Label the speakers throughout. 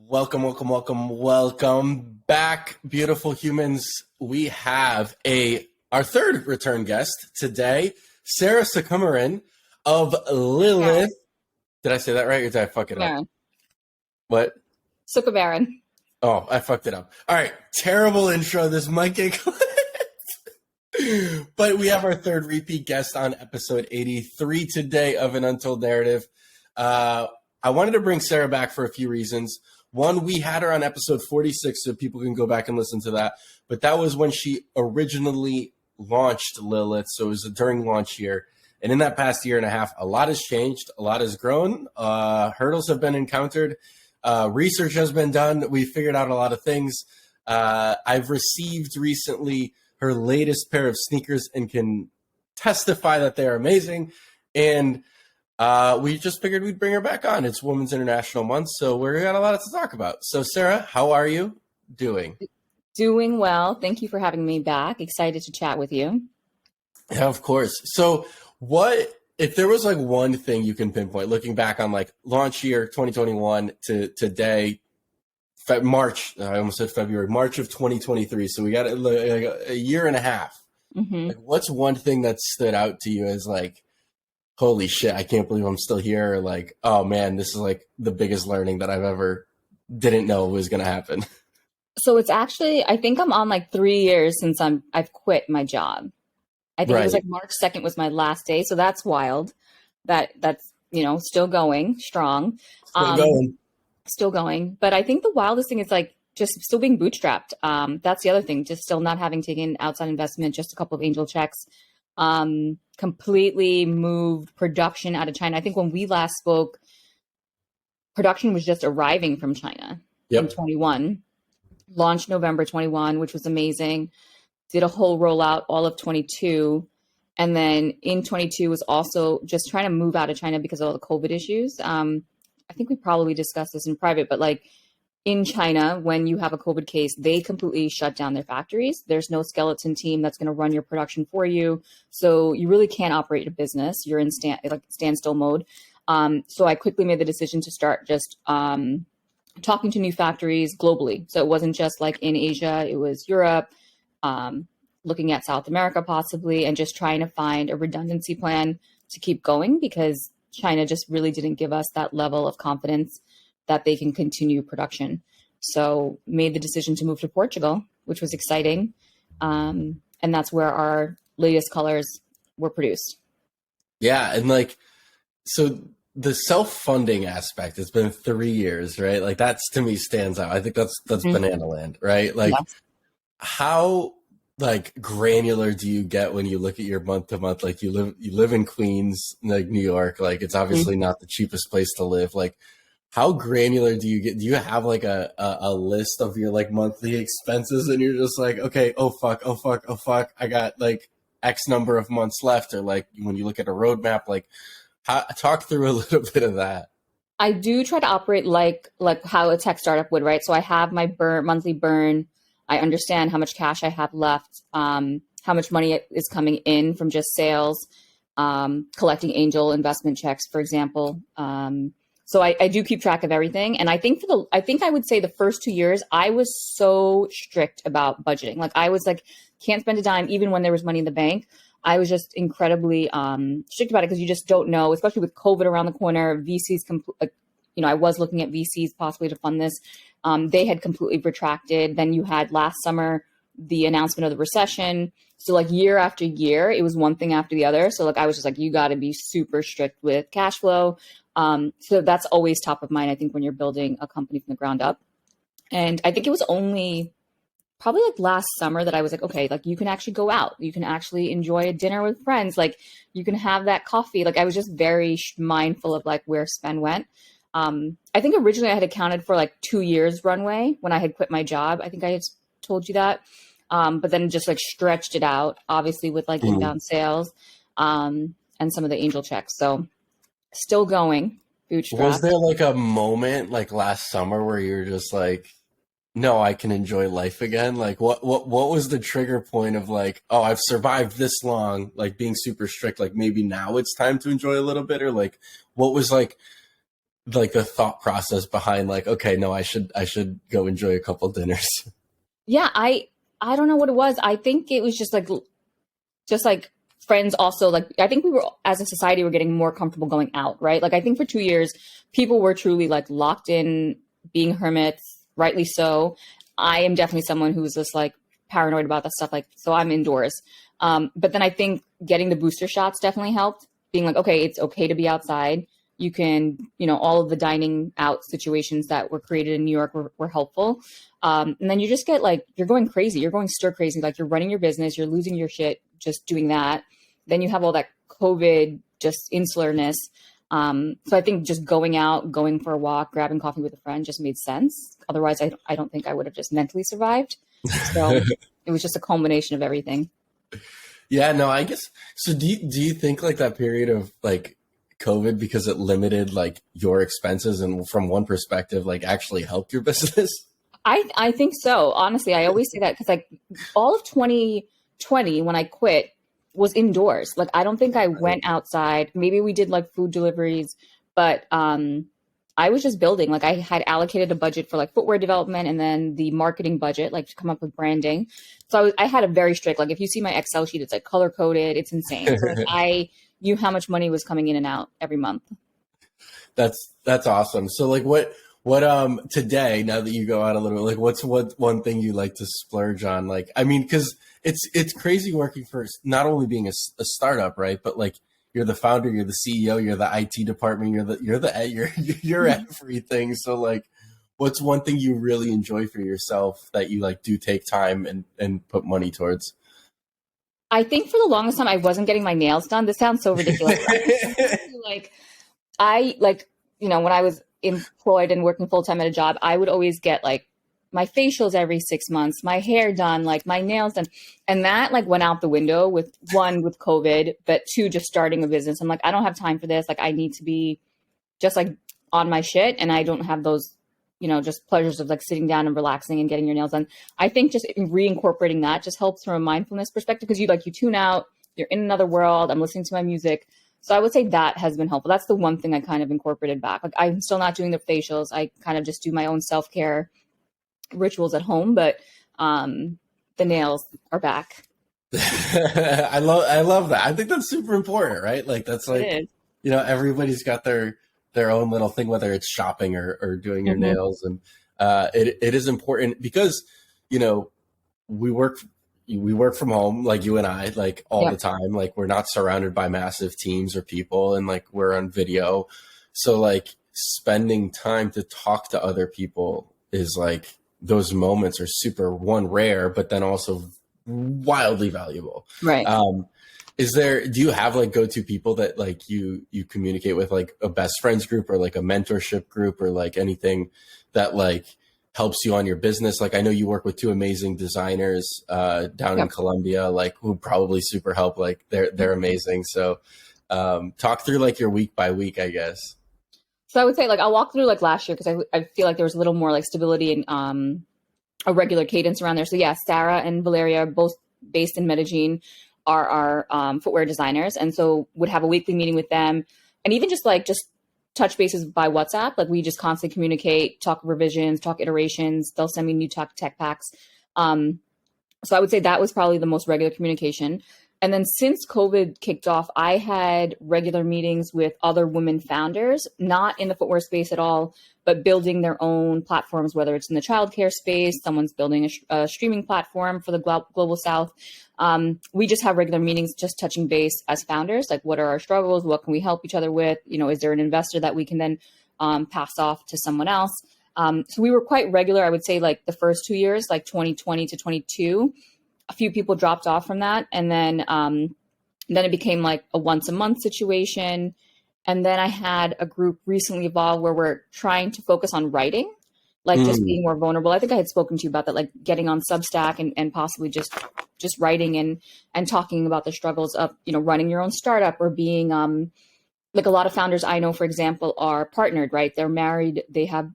Speaker 1: Welcome back, beautiful humans. We have our third return guest today, Sarah Sukumaran of Lilith. Did I say that right or did I fuck it up? What?
Speaker 2: Sukumaran.
Speaker 1: Oh, I fucked it up. All right, terrible intro. This might get clipped. But we have our third repeat guest on episode 83 today of An Untold Narrative. I wanted to bring Sarah back for a few reasons. One, we had her on episode 46, so people can go back and listen to that. But that was when she originally launched Lilith, so it was during launch year. And in that past year and a half, a lot has changed, a lot has grown, hurdles have been encountered, research has been done, we figured out a lot of things. I've received recently her latest pair of sneakers and can testify that they're amazing. And we just figured we'd bring her back on. It's Women's International Month, so we've got a lot to talk about. So, Sarah, how are you doing?
Speaker 2: Doing well. Thank you for having me back. Excited to chat with you.
Speaker 1: Yeah, of course. So, if there was like one thing you can pinpoint, looking back on like launch year 2021 to today, March, I almost said February, March of 2023. So we got a year and a half. Mm-hmm. Like, what's one thing that stood out to you as like, holy shit, I can't believe I'm still here. Or like, oh man, this is like the biggest learning that I've ever didn't know was going to happen.
Speaker 2: So it's actually, I think I'm on like 3 years since I've quit my job. I think It was like March 2nd was my last day. So that's wild. That's, still going strong. Still going. But I think the wildest thing is like just still being bootstrapped. That's the other thing, just still not having taken outside investment, just a couple of angel checks. Completely moved production out of China. I think when we last spoke, production was just arriving from China in 21. Launched November 21, which was amazing. Did a whole rollout all of 22. And then in 22 was also just trying to move out of China because of all the COVID issues. I think we probably discussed this in private, but like in China, when you have a COVID case, they completely shut down their factories. There's no skeleton team that's going to run your production for you. So you really can't operate a business. You're in standstill mode. So I quickly made the decision to start just talking to new factories globally. So it wasn't just like in Asia, it was Europe, looking at South America possibly, and just trying to find a redundancy plan to keep going because China just really didn't give us that level of confidence that they can continue production. So made the decision to move to Portugal, which was exciting. And that's where our latest colors were produced.
Speaker 1: Yeah. And like, so the self-funding aspect, it's been 3 years, right? Like that's to me stands out. I think that's banana land, right? Like how like granular do you get when you look at your month to month? Like you live in Queens, like New York, like it's obviously not the cheapest place to live. Like, how granular do you get? Do you have like a list of your like monthly expenses and you're just like, okay, oh fuck, I got like X number of months left? Or like when you look at a roadmap, like talk through a little bit of that.
Speaker 2: I do try to operate like how a tech startup would, right? So I have my monthly burn. I understand how much cash I have left, how much money is coming in from just sales, collecting angel investment checks, for example. So I do keep track of everything. And I think I would say the first 2 years, I was so strict about budgeting. Like I was like, can't spend a dime, even when there was money in the bank. I was just incredibly strict about it because you just don't know, especially with COVID around the corner, VCs, I was looking at VCs possibly to fund this. They had completely retracted. Then you had last summer, the announcement of the recession. So like year after year, it was one thing after the other. So like, I was just like, you got to be super strict with cash flow. So that's always top of mind, I think, when you're building a company from the ground up. And I think it was only probably like last summer that I was like, okay, like you can actually go out. You can actually enjoy a dinner with friends. Like you can have that coffee. Like I was just very mindful of like where spend went. I think originally I had accounted for like 2 years runway when I had quit my job. I think I had told you that. But then just like stretched it out, obviously with like inbound sales, and some of the angel checks. So still going. Bootstrap.
Speaker 1: Was there like a moment like last summer where you're just like, no, I can enjoy life again? Like what was the trigger point of like, oh, I've survived this long, like being super strict, like maybe now it's time to enjoy a little bit? Or like, what was like, like the thought process behind like, okay, no, I should go enjoy a couple dinners.
Speaker 2: Yeah, I don't know what it was. I think it was just like friends also, like I think we were, as a society, we're getting more comfortable going out, right? Like I think for 2 years people were truly like locked in, being hermits, rightly so. I am definitely someone who's just like paranoid about that stuff, like so I'm indoors. But then I think getting the booster shots definitely helped, being like, okay, it's okay to be outside. You can, all of the dining out situations that were created in New York were helpful. And then you just get like, you're going crazy. You're going stir crazy. Like you're running your business, you're losing your shit just doing that. Then you have all that COVID, just insularness. So I think just going out, going for a walk, grabbing coffee with a friend just made sense. Otherwise, I don't think I would have just mentally survived. So it was just a culmination of everything.
Speaker 1: Yeah, no, I guess. So do you think like that period of like COVID, because it limited like your expenses and from one perspective, like actually helped your business?
Speaker 2: I think so. Honestly, I always say that because like all of 2020 when I quit was indoors. Like I don't think I went outside. Maybe we did like food deliveries, but I was just building. Like I had allocated a budget for like footwear development and then the marketing budget, like to come up with branding. So I had a very strict, like if you see my Excel sheet, it's like color coded. It's insane. So like, I knew how much money was coming in and out every month.
Speaker 1: That's awesome. So like what today, now that you go out a little bit, like what's one thing you like to splurge on? Like, I mean, cause it's crazy working for not only being a startup, right? But like you're the founder, you're the CEO, you're the IT department, you're everything. So like, what's one thing you really enjoy for yourself that you like do take time and put money towards?
Speaker 2: I think for the longest time I wasn't getting my nails done. This sounds so ridiculous. Like I like, when I was employed and working full time at a job, I would always get like my facials every 6 months, my hair done, like my nails done. And that like went out the window with COVID, but two, just starting a business. I'm like, I don't have time for this. Like I need to be just like on my shit. And I don't have those, just pleasures of like sitting down and relaxing and getting your nails done. I think just reincorporating that just helps from a mindfulness perspective because you tune out, you're in another world. I'm listening to my music. So I would say that has been helpful. That's the one thing I kind of incorporated back. Like I'm still not doing the facials. I kind of just do my own self-care rituals at home, but the nails are back.
Speaker 1: I love that. I think that's super important, right? Like that's like, everybody's got their own little thing, whether it's shopping or doing your nails. And it is important because, we work from home, like you and I, like all the time. Like we're not surrounded by massive teams or people, and like we're on video. So like spending time to talk to other people is like, those moments are super rare, but then also wildly valuable.
Speaker 2: Right.
Speaker 1: Do you have like go-to people that like you communicate with, like a best friends group or like a mentorship group or like anything that like helps you on your business? Like I know you work with two amazing designers down in Colombia, like who probably super help. Like they're amazing. So talk through like your week by week, I guess.
Speaker 2: So I would say like I'll walk through like last year because I feel like there was a little more like stability and a regular cadence around there. So yeah, Sarah and Valeria are both based in Medellin, are our footwear designers, and so would have a weekly meeting with them, and even just touch bases by WhatsApp. Like we just constantly communicate, talk revisions, talk iterations. They'll send me new tech packs. So I would say that was probably the most regular communication. And then since COVID kicked off, I had regular meetings with other women founders, not in the footwear space at all, but building their own platforms, whether it's in the childcare space, someone's building a streaming platform for the global South. We just have regular meetings, just touching base as founders, like what are our struggles? What can we help each other with? Is there an investor that we can then pass off to someone else? So we were quite regular. I would say like the first 2 years, like 2020 to 22, a few people dropped off from that. And then it became like a once a month situation. And then I had a group recently evolve where we're trying to focus on writing, like just being more vulnerable. I think I had spoken to you about that, like getting on Substack and possibly just writing and talking about the struggles of, running your own startup or being, like a lot of founders I know, for example, are partnered, right? They're married, they have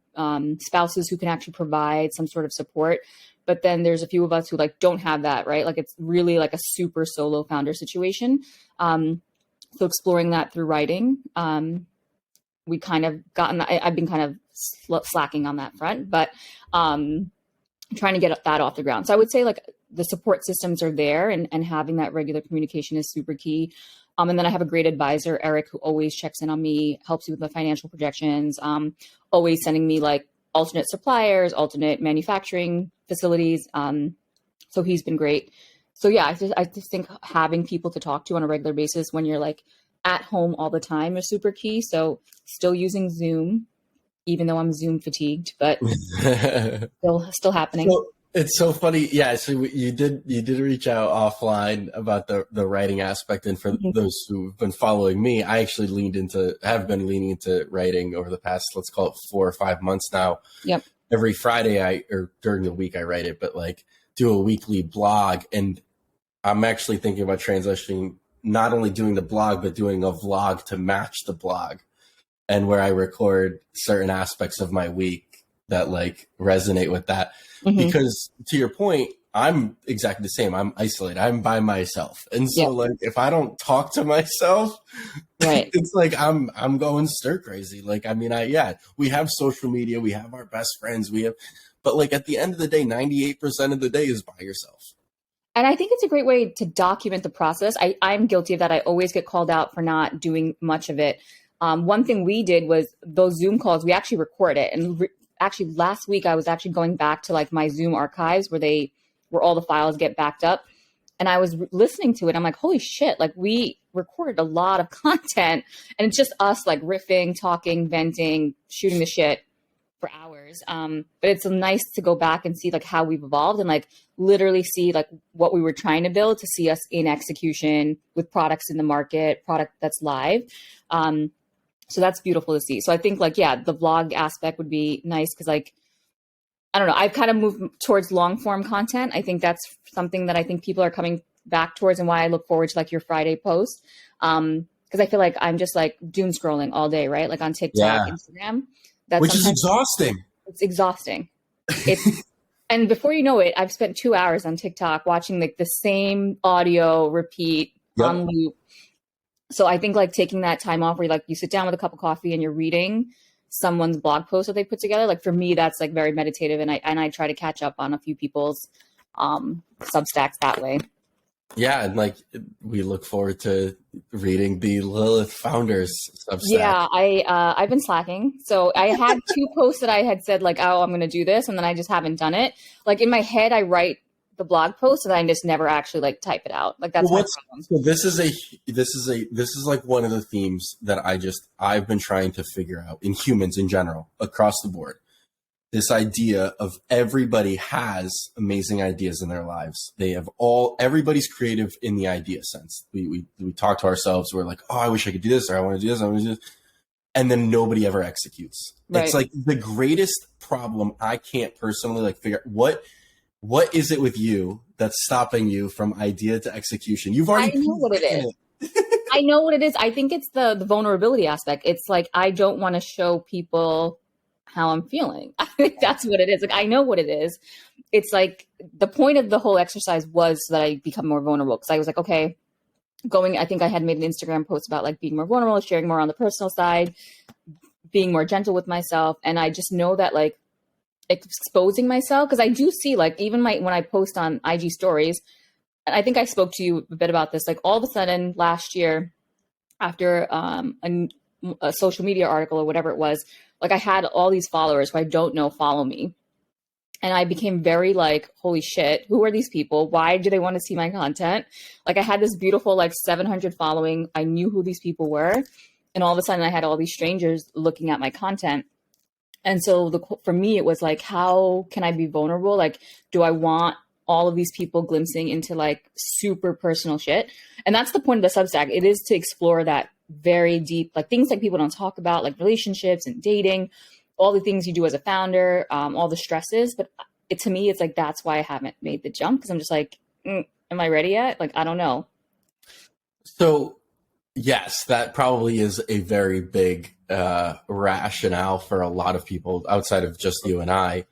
Speaker 2: spouses who can actually provide some sort of support. But then there's a few of us who like don't have that, right? Like it's really like a super solo founder situation. So exploring that through writing we kind of I've been kind of slacking on that front, but trying to get that off the ground. So I would say like the support systems are there, and having that regular communication is super key. And then I have a great advisor, Eric, who always checks in on me, helps me with the financial projections, always sending me like alternate suppliers, alternate manufacturing facilities. So he's been great. So yeah, I just think having people to talk to on a regular basis when you're like at home all the time is super key. So still using Zoom, even though I'm Zoom fatigued, but still happening.
Speaker 1: So it's so funny. Yeah. So you did reach out offline about the writing aspect. And for those who've been following me, I actually have been leaning into writing over the past, let's call it 4 or 5 months now.
Speaker 2: Yep.
Speaker 1: Every Friday or during the week I write it, but like do a weekly blog. And I'm actually thinking about transitioning, not only doing the blog, but doing a vlog to match the blog, and where I record certain aspects of my week that like resonate with that. Because to your point, I'm exactly the same. I'm isolated. I'm by myself. And so like, if I don't talk to myself,
Speaker 2: right,
Speaker 1: it's like, I'm going stir crazy. Like, I mean, we have social media, we have our best friends, but like at the end of the day, 98% of the day is by yourself.
Speaker 2: And I think it's a great way to document the process. I'm guilty of that. I always get called out for not doing much of it. One thing we did was those Zoom calls, we actually record it. And actually last week, I was actually going back to like my Zoom archives where all the files get backed up. And I was listening to it. I'm like, holy shit, like we recorded a lot of content, and it's just us like riffing, talking, venting, shooting the shit for hours. But it's nice to go back and see like how we've evolved and like literally see like what we were trying to build, to see us in execution with products in the market, product that's live. So that's beautiful to see. So I think like, yeah, the vlog aspect would be nice because like, I don't know, I've kind of moved towards long form content. I think that's something that I think people are coming back towards, and why I look forward to like your Friday post. Because I feel like I'm just like doom scrolling all day, right? Like on TikTok, Instagram.
Speaker 1: Which is exhausting.
Speaker 2: It's exhausting. And before you know it, I've spent 2 hours on TikTok watching like the same audio repeat on loop. So I think like taking that time off where like you sit down with a cup of coffee and you're reading someone's blog post that they put together. Like for me, that's like very meditative. And I try to catch up on a few people's Substacks that way.
Speaker 1: Yeah, and like we look forward to reading the Lilith founders Substack.
Speaker 2: Yeah, I've been slacking. So I had 2 posts that I had said like, oh, I'm going to do this, and then I just haven't done it. Like in my head, I write the blog post, and I just never actually like type it out. Like that's my problem.
Speaker 1: So this is like one of the themes that I've been trying to figure out in humans in general across the board. This idea of everybody has amazing ideas in their lives. Everybody's creative in the idea sense. We talk to ourselves. We're like, oh, I wish I could do this, or I want to do this, I want to do this. And then nobody ever executes. Right. It's like the greatest problem. I can't personally like figure out what is it with you that's stopping you from idea to execution? You've already.
Speaker 2: I know what it is. I know what it is. I think it's the vulnerability aspect. It's like, I don't want to show people how I'm feeling. I think that's what it is. Like, I know what it is. It's like the point of the whole exercise was that I become more vulnerable, because I was like, okay, I think I had made an Instagram post about like being more vulnerable, sharing more on the personal side, being more gentle with myself. And I just know that like exposing myself, because I do see like even when I post on IG stories, and I think I spoke to you a bit about this, like all of a sudden last year after a social media article or whatever it was, like I had all these followers who I don't know follow me. And I became very like, holy shit, who are these people? Why do they want to see my content? Like I had this beautiful like 700 following. I knew who these people were. And all of a sudden I had all these strangers looking at my content. And so for me, it was like, how can I be vulnerable? Like, do I want all of these people glimpsing into like super personal shit? And that's the point of the Substack. It is to explore that very deep, like things like people don't talk about, like relationships and dating, all the things you do as a founder, all the stresses. But to me, it's like, that's why I haven't made the jump. Because I'm just like, am I ready yet? Like, I don't know.
Speaker 1: So yes, that probably is a very big rationale for a lot of people outside of just you and I.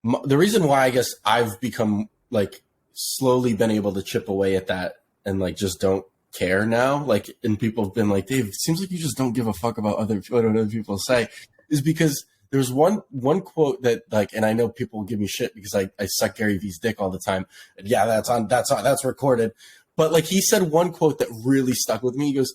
Speaker 1: The reason why I guess I've become like slowly been able to chip away at that and like just don't care now, like, and people have been like, Dave, it seems like you just don't give a fuck about what other people say, is because there's one quote that, like, and I know people give me shit because I suck Gary Vee's dick all the time. And yeah, that's recorded. But like, he said one quote that really stuck with me. He goes,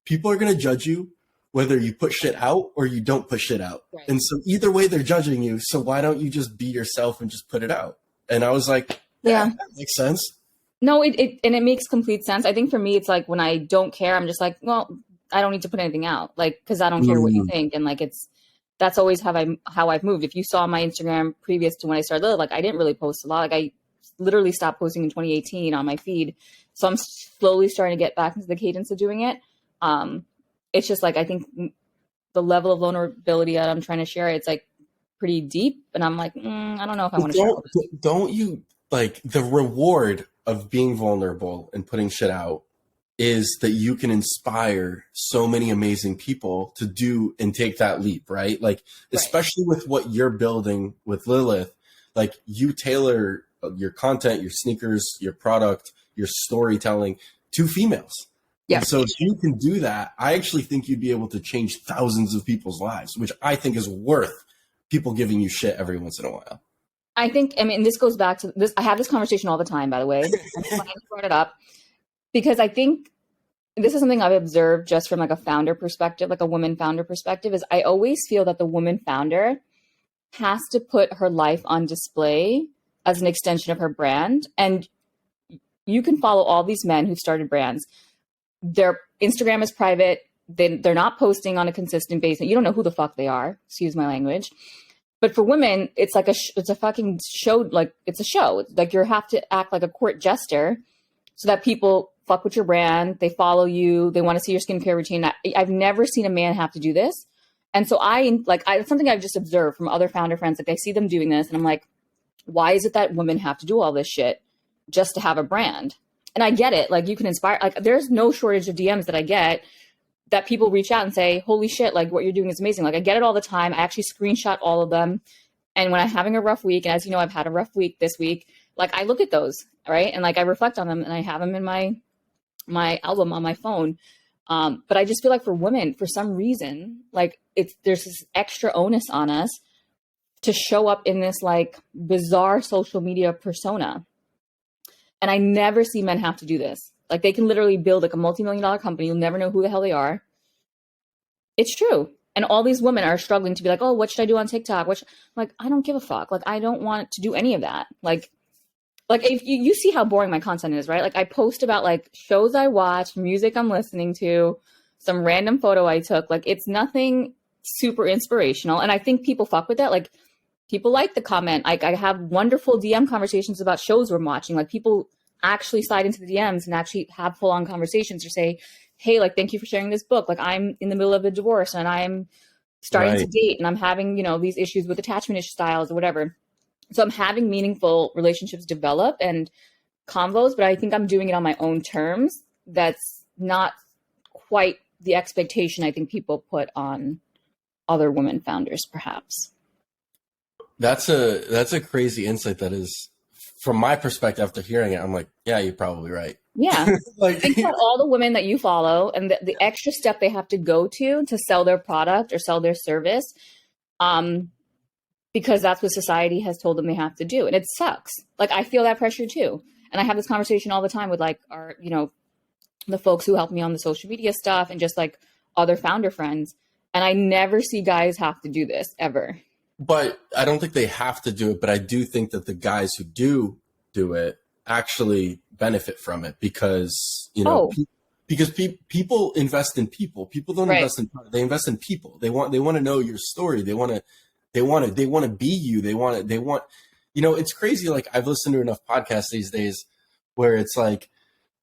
Speaker 1: people are going to judge you whether you put shit out or you don't put shit out. Right. And so either way they're judging you. So why don't you just be yourself and just put it out? And I was like, yeah, that makes sense.
Speaker 2: No, it makes complete sense. I think for me, it's like when I don't care, I'm just like, well, I don't need to put anything out, like, because I don't care what you think. And like, that's always how I've moved. If you saw my Instagram previous to when I started, like, I didn't really post a lot. Like, I literally stopped posting in 2018 on my feed. So I'm slowly starting to get back into the cadence of doing it. It's just like, I think the level of vulnerability that I'm trying to share, it's like pretty deep. And I'm like, I don't know if I want to share it.
Speaker 1: Don't you, like, the reward of being vulnerable and putting shit out is that you can inspire so many amazing people to do and take that leap, right? Like, especially with what you're building with Lilith, like, you tailor your content, your sneakers, your product, your storytelling to females. Yeah. And so if you can do that, I actually think you'd be able to change thousands of people's lives, which I think is worth people giving you shit every once in a while.
Speaker 2: I think, I mean, this goes back to this. I have this conversation all the time, by the way. I'm glad you brought it up because I think this is something I've observed just from like a founder perspective, like a woman founder perspective, is I always feel that the woman founder has to put her life on display as an extension of her brand. And you can follow all these men who've started brands. Their Instagram is private. They're not posting on a consistent basis. You don't know who the fuck they are. Excuse my language. But for women, it's like it's a fucking show. Like, it's a show. It's like you have to act like a court jester so that people fuck with your brand. They follow you. They want to see your skincare routine. I've never seen a man have to do this. And so it's something I've just observed from other founder friends. Like, I see them doing this and I'm like, why is it that women have to do all this shit just to have a brand? And I get it. Like, you can inspire, like, there's no shortage of DMs that I get that people reach out and say, holy shit, like, what you're doing is amazing. Like, I get it all the time. I actually screenshot all of them. And when I'm having a rough week, and as you know, I've had a rough week this week, like, I look at those, right? And like, I reflect on them and I have them in my album on my phone. But I just feel like for women, for some reason, like, there's this extra onus on us to show up in this like bizarre social media persona. And I never see men have to do this. Like, they can literally build like a multi-million-dollar company. You'll never know who the hell they are. It's true. And all these women are struggling to be like, oh, what should I do on TikTok? Like, I don't give a fuck. Like, I don't want to do any of that. Like if you see how boring my content is, right? Like, I post about like shows I watch, music I'm listening to, some random photo I took. Like, it's nothing super inspirational. And I think people fuck with that. Like, people like the comment. Like, I have wonderful DM conversations about shows we're watching. Like, people actually slide into the DMs and actually have full on conversations or say, hey, like, thank you for sharing this book. Like, I'm in the middle of a divorce and I'm starting to date and I'm having, these issues with attachment styles or whatever. So I'm having meaningful relationships develop and convos, but I think I'm doing it on my own terms. That's not quite the expectation I think people put on other women founders, perhaps.
Speaker 1: That's a crazy insight. That is, from my perspective, after hearing it, I'm like, yeah, you're probably right.
Speaker 2: Yeah. Like, think about all the women that you follow and the extra step they have to go to sell their product or sell their service, because that's what society has told them they have to do. And it sucks. Like, I feel that pressure too. And I have this conversation all the time with like our, the folks who help me on the social media stuff and just like other founder friends. And I never see guys have to do this ever.
Speaker 1: But I don't think they have to do it. But I do think that the guys who do it actually benefit from it because, people invest in people. People don't invest in, they invest in people. They want to know your story. They want to be you. They want, it's crazy. Like, I've listened to enough podcasts these days where it's like,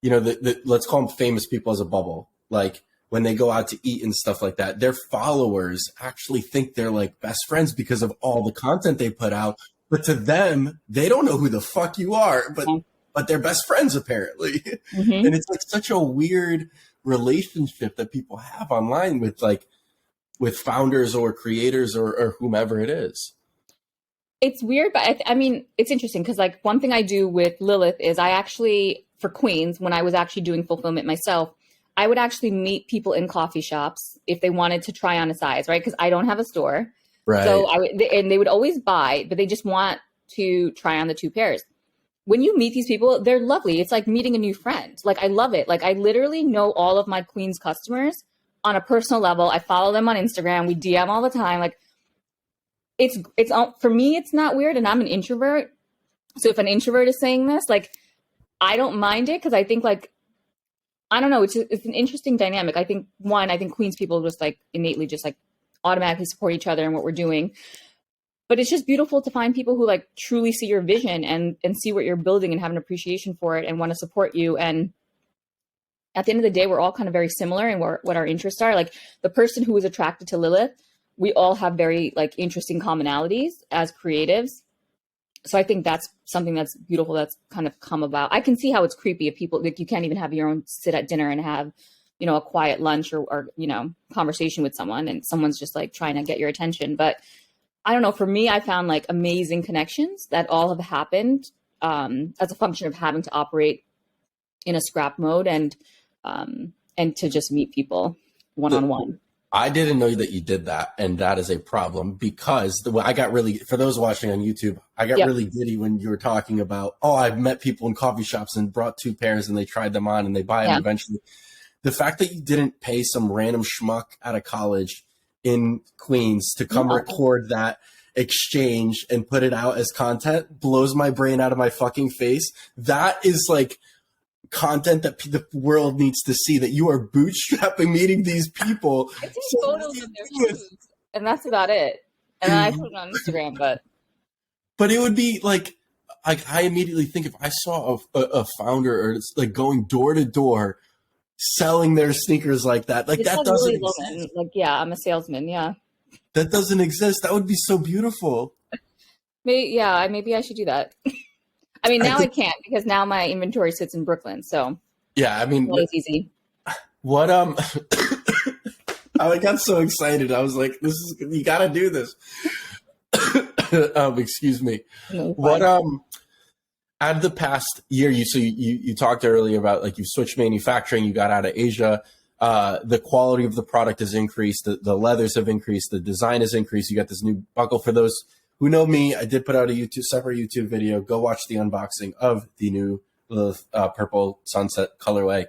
Speaker 1: let's call them famous people as a bubble. Like, when they go out to eat and stuff like that, their followers actually think they're like best friends because of all the content they put out. But to them, they don't know who the fuck you are, but they're best friends apparently. Mm-hmm. And it's like such a weird relationship that people have online with founders or creators or whomever it is.
Speaker 2: It's weird, but I mean, it's interesting because like one thing I do with Lilith is I actually, for Queens, when I was actually doing fulfillment myself, I would actually meet people in coffee shops if they wanted to try on a size, right? Because I don't have a store.
Speaker 1: Right.
Speaker 2: So and they would always buy, but they just want to try on the 2 pairs. When you meet these people, they're lovely. It's like meeting a new friend. Like, I love it. Like, I literally know all of my Queens customers on a personal level. I follow them on Instagram. We DM all the time. Like, it's for me, it's not weird. And I'm an introvert. So if an introvert is saying this, like, I don't mind it, because I think, like, I don't know, it's an interesting dynamic. I think Queens people just like innately just like automatically support each other and what we're doing. But it's just beautiful to find people who like truly see your vision and see what you're building and have an appreciation for it and want to support you. And at the end of the day, we're all kind of very similar in what our interests are. Like, the person who was attracted to Lilith, we all have very like interesting commonalities as creatives. So I think that's something that's beautiful that's kind of come about. I can see how it's creepy if people, like, you can't even have your own sit at dinner and have, you know, a quiet lunch or you know, conversation with someone, and someone's just like trying to get your attention. But I don't know, for me, I found like amazing connections that all have happened as a function of having to operate in a scrap mode and to just meet people one-on-one.
Speaker 1: I didn't know that you did that, and that is a problem, because I got really, for those watching on YouTube, I got really giddy when you were talking about, oh, I've met people in coffee shops and brought 2 pairs and they tried them on and they buy them eventually. The fact that you didn't pay some random schmuck out of college in Queens to come record that exchange and put it out as content blows my brain out of my fucking face. That is like content that the world needs to see, that you are bootstrapping, meeting these people.
Speaker 2: I take photos of their shoes, and that's about it. And then I put it on Instagram, but
Speaker 1: it would be like I immediately think, if I saw a founder or like going door to door selling their sneakers like that, like, that doesn't exist.
Speaker 2: Like, yeah, I'm a salesman. Yeah,
Speaker 1: that doesn't exist. That would be so beautiful.
Speaker 2: maybe I should do that. I mean, now I can't, because now my inventory sits in Brooklyn. So
Speaker 1: yeah, I mean,
Speaker 2: it's easy.
Speaker 1: What I got so excited. I was like, you got to do this. Excuse me.
Speaker 2: No,
Speaker 1: what out of the past year, you talked earlier about, like, you've switched manufacturing, you got out of Asia. The quality of the product has increased. The leathers have increased. The design has increased. You got this new buckle. For those who know me, I did put out a separate YouTube video. Go watch the unboxing of the new purple sunset colorway.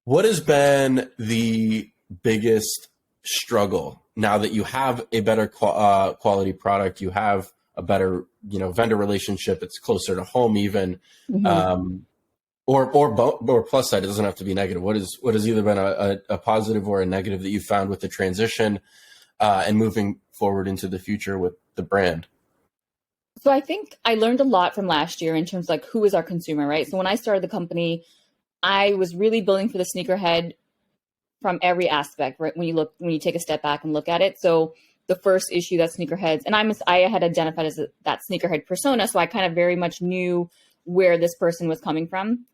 Speaker 1: What has been the biggest struggle now that you have a better quality product? You have a better, vendor relationship. It's closer to home even. Or plus side. It doesn't have to be negative. What has either been a positive or a negative that you found with the transition and moving forward into the future with the brand?
Speaker 2: So I think I learned a lot from last year in terms of, like, who is our consumer, right? So when I started the company, I was really building for the sneakerhead from every aspect, right? When you take a step back and look at it. So the first issue that sneakerheads, and I had identified as that sneakerhead persona. So I kind of very much knew where this person was coming from.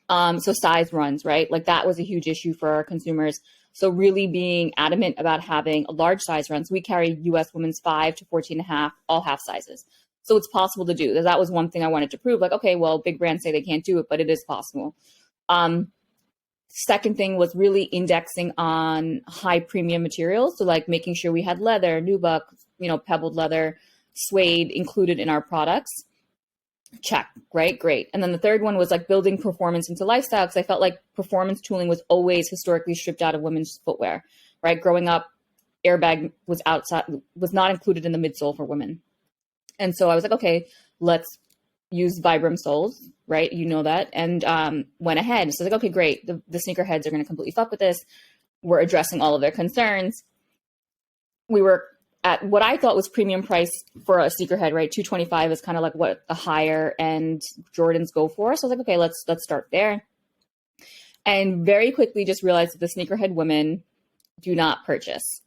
Speaker 2: So size runs, right? Like, that was a huge issue for our consumers. So really being adamant about having a large size run. So we carry US women's 5 to 14.5, all half sizes. So it's possible to do. That was one thing I wanted to prove. Like, okay, well, big brands say they can't do it, but it is possible. Second thing was really indexing on high premium materials. So, like, making sure we had leather, nubuck, pebbled leather, suede included in our products. Check, right? Great. And then the third one was, like, building performance into lifestyle, because I felt like performance tooling was always historically stripped out of women's footwear, right? Growing up, airbag was not included in the midsole for women. And so I was like, okay, let's use Vibram soles, right? You know that. And went ahead. So I was like, okay, great. The sneakerheads are going to completely fuck with this. We're addressing all of their concerns. We were at what I thought was premium price for a sneakerhead, right? $225 is kind of like what the higher end Jordans go for. So I was like, okay, let's start there. And very quickly just realized that the sneakerhead women do not purchase.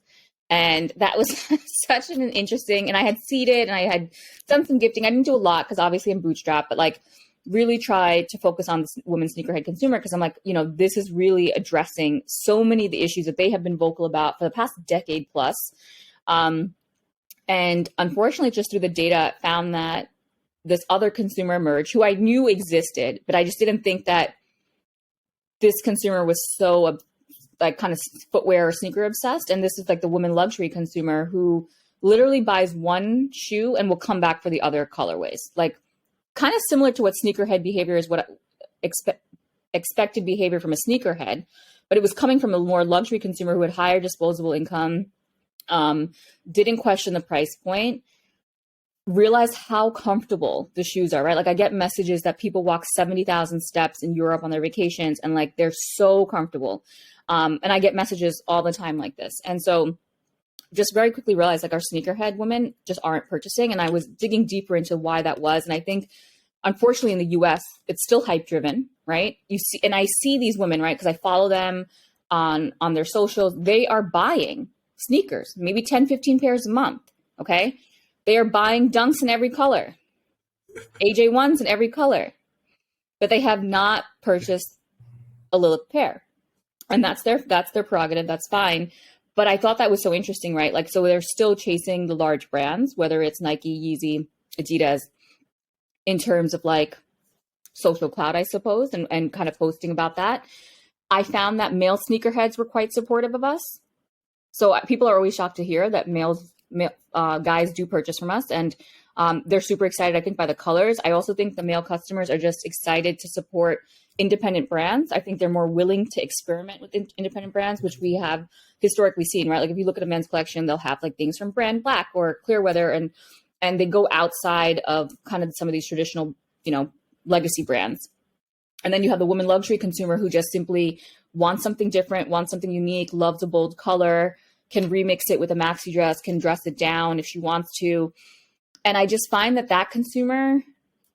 Speaker 2: And that was such an interesting, and I had seeded and I had done some gifting. I didn't do a lot because obviously I'm bootstrap, but like really tried to focus on this woman sneakerhead consumer, because I'm like, this is really addressing so many of the issues that they have been vocal about for the past decade plus. And unfortunately, just through the data, found that this other consumer emerged who I knew existed, but I just didn't think that this consumer was so like kind of footwear or sneaker obsessed. And this is like the woman luxury consumer who literally buys one shoe and will come back for the other colorways. Like kind of similar to what sneakerhead behavior is, what expected behavior from a sneakerhead, but it was coming from a more luxury consumer who had higher disposable income, didn't question the price point, realize how comfortable the shoes are, right? Like I get messages that people walk 70,000 steps in Europe on their vacations and like they're so comfortable. And I get messages all the time like this. And so just very quickly realized like our sneakerhead women just aren't purchasing. And I was digging deeper into why that was. And I think unfortunately in the US, it's still hype driven, right? You see, and I see these women, right? Because I follow them on their socials. They are buying sneakers, maybe 10, 15 pairs a month. Okay. They are buying Dunks in every color, AJ1s in every color, but they have not purchased a Lilith pair. And that's their prerogative. That's fine. But I thought that was so interesting, right? Like, so they're still chasing the large brands, whether it's Nike, Yeezy, Adidas, in terms of like social clout, I suppose, and kind of posting about that. I found that male sneakerheads were quite supportive of us. So people are always shocked to hear that guys do purchase from us, and they're super excited, I think, by the colors. I also think the male customers are just excited to support independent brands. I think they're more willing to experiment with independent brands, which we have historically seen, right? Like if you look at a men's collection, they'll have like things from Brand Black or Clearweather, and they go outside of kind of some of these traditional, legacy brands. And then you have the woman luxury consumer who just simply wants something different, wants something unique, loves a bold color, can remix it with a maxi dress, can dress it down if she wants to. And I just find that consumer,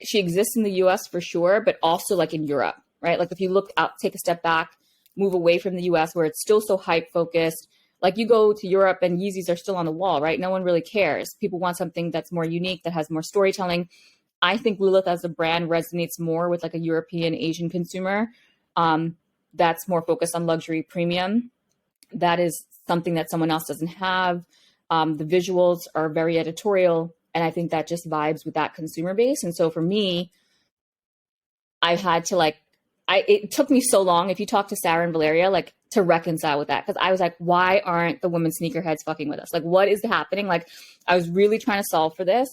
Speaker 2: she exists in the US for sure, but also like in Europe, right? Like if you look out, take a step back, move away from the US where it's still so hype focused. Like you go to Europe and Yeezys are still on the wall, right? No one really cares. People want something that's more unique, that has more storytelling. I think Lilith as a brand resonates more with like a European Asian consumer that's more focused on luxury premium. That is something that someone else doesn't have. The visuals are very editorial, and I think that just vibes with that consumer base. And so for me, I had to it took me so long, if you talk to Sarah and Valeria, like to reconcile with that. Cause I was like, why aren't the women sneakerheads fucking with us? Like, what is happening? Like, I was really trying to solve for this.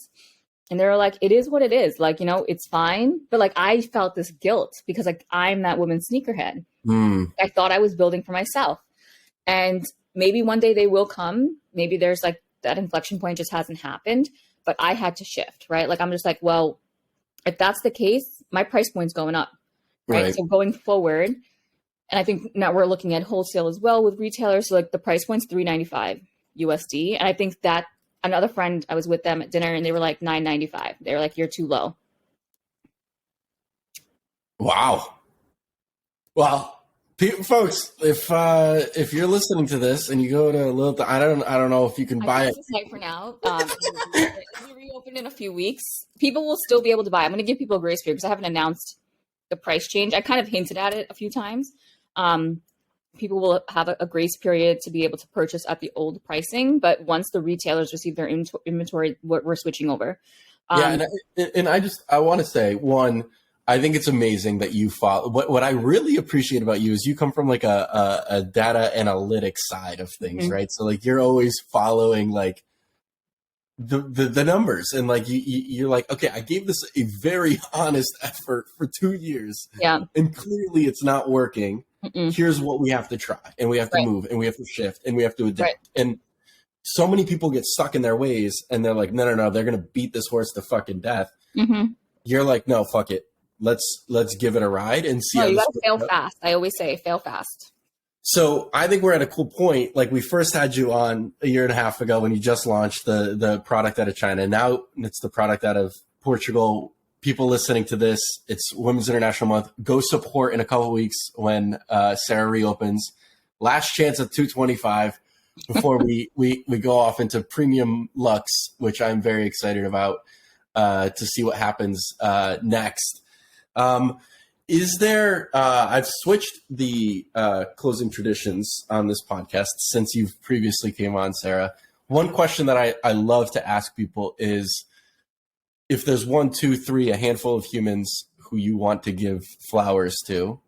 Speaker 2: And they were like, it is what it is. Like, it's fine. But like, I felt this guilt because like, I'm that woman sneakerhead. I thought I was building for myself. And maybe one day they will come. Maybe there's like that inflection point just hasn't happened, but I had to shift, right? Like, I'm just like, well, if that's the case, my price point's going up, right? So going forward, and I think now we're looking at wholesale as well with retailers. So like the price point's $395 USD. And I think that another friend, I was with them at dinner and they were like $995. They were like, you're too low.
Speaker 1: Wow. Well, folks, if you're listening to this and you go to Lilith, I don't know if you can buy it.
Speaker 2: It's for now. We reopen in a few weeks. People will still be able to buy. I'm going to give people a grace period because I haven't announced the price change. I kind of hinted at it a few times. People will have a grace period to be able to purchase at the old pricing, but once the retailers receive their inventory, we're switching over.
Speaker 1: And I want to say, one, I think it's amazing that you follow. What I really appreciate about you is you come from like a data analytics side of things, right? So like you're always following like the numbers, and like you're like, okay, I gave this a very honest effort for 2 years, and clearly it's not working. Here's what we have to try, and we have to move, and we have to shift, and we have to adapt. And so many people get stuck in their ways, and they're like, no, they're gonna beat this horse to fucking death. You're like, no, fuck it. Let's give it a ride and see.
Speaker 2: You gotta fail fast. I always say fail fast.
Speaker 1: So I think we're at a cool point. Like we first had you on a year and a half ago when you just launched the product out of China. Now it's the product out of Portugal. People listening to this, it's Women's International Month. Go support in a couple of weeks when Sarah reopens. Last chance at 225 before we go off into premium luxe, which I'm very excited about to see what happens next. Is there, I've switched the closing traditions on this podcast since you've previously came on, Sarah. One question that I love to ask people is, if there's 1, 2, 3, a handful of humans who you want to give flowers to,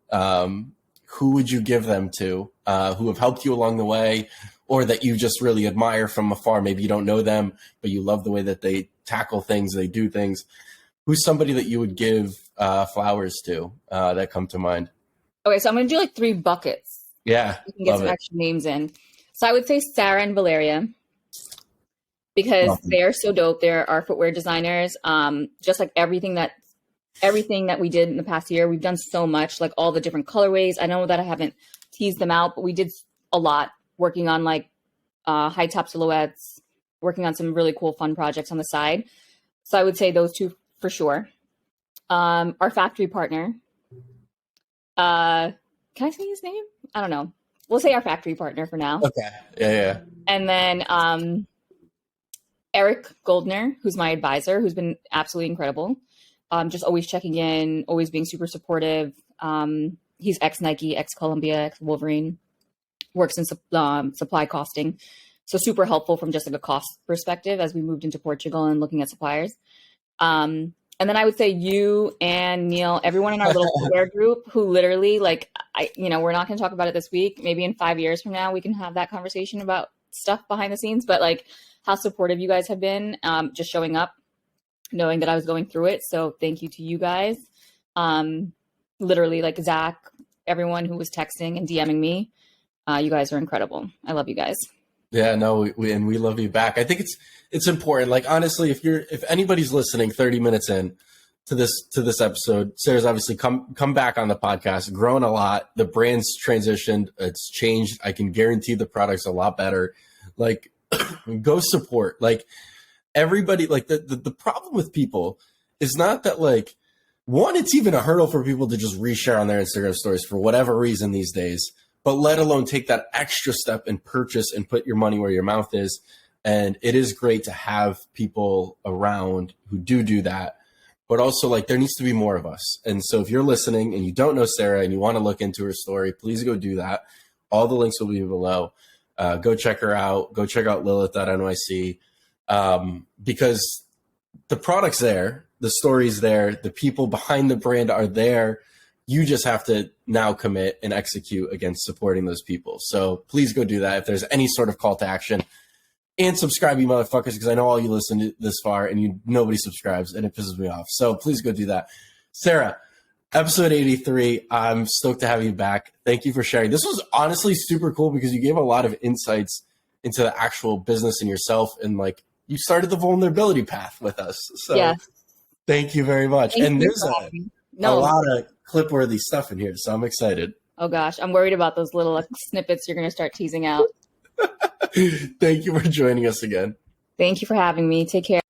Speaker 1: who would you give them to who have helped you along the way, or that you just really admire from afar? Maybe you don't know them, but you love the way that they tackle things, they do things. Who's somebody that you would give flowers to that come to mind?
Speaker 2: Okay, so I'm going to do like 3 buckets.
Speaker 1: Yeah,
Speaker 2: You can get some extra names in. So I would say Sarah and Valeria, because they're so dope. They're our footwear designers. Just like everything that we did in the past year, we've done so much, like all the different colorways. I know that I haven't teased them out, but we did a lot working on like high top silhouettes, working on some really cool, fun projects on the side. So I would say those 2 for sure. Our factory partner, can I say his name? I don't know. We'll say our factory partner for now.
Speaker 1: Okay. Yeah.
Speaker 2: And then Eric Goldner, who's my advisor, who's been absolutely incredible. Just always checking in, always being super supportive. He's ex-Nike, ex-Columbia, ex-Wolverine, works in supply costing. So super helpful from just like a cost perspective as we moved into Portugal and looking at suppliers. And then I would say you and Neil, everyone in our little footwear group who literally like, we're not going to talk about it this week. Maybe in 5 years from now, we can have that conversation about stuff behind the scenes, but like how supportive you guys have been, just showing up, knowing that I was going through it. So thank you to you guys. Literally like Zach, everyone who was texting and DMing me, you guys are incredible. I love you guys.
Speaker 1: Yeah, no, we love you back. I think it's important. Like, honestly, if anybody's listening 30 minutes in to this episode, Sarah's obviously come back on the podcast, grown a lot. The brand's transitioned, it's changed. I can guarantee the product's a lot better. Like, go support. Like, everybody, like the problem with people is not that, like, one, it's even a hurdle for people to just reshare on their Instagram stories for whatever reason these days, but let alone take that extra step and purchase and put your money where your mouth is. And it is great to have people around who do that, but also like there needs to be more of us. And so if you're listening and you don't know Sarah and you want to look into her story, please go do that. All the links will be below. Go check her out. Go check out Lilith.NYC. Because the product's there, the story's there, the people behind the brand are there. You just have to now commit and execute against supporting those people. So please go do that. If there's any sort of call to action, and subscribe, you motherfuckers, because I know all you listen to this far and nobody subscribes and it pisses me off. So please go do that. Sarah, episode 83, I'm stoked to have you back. Thank you for sharing. This was honestly super cool because you gave a lot of insights into the actual business and yourself, and like you started the vulnerability path with us. So yeah. Thank you very much. And there's a lot of clip-worthy stuff in here, so I'm excited.
Speaker 2: Oh gosh, I'm worried about those little snippets you're going to start teasing out.
Speaker 1: Thank you for joining us again.
Speaker 2: Thank you for having me. Take care.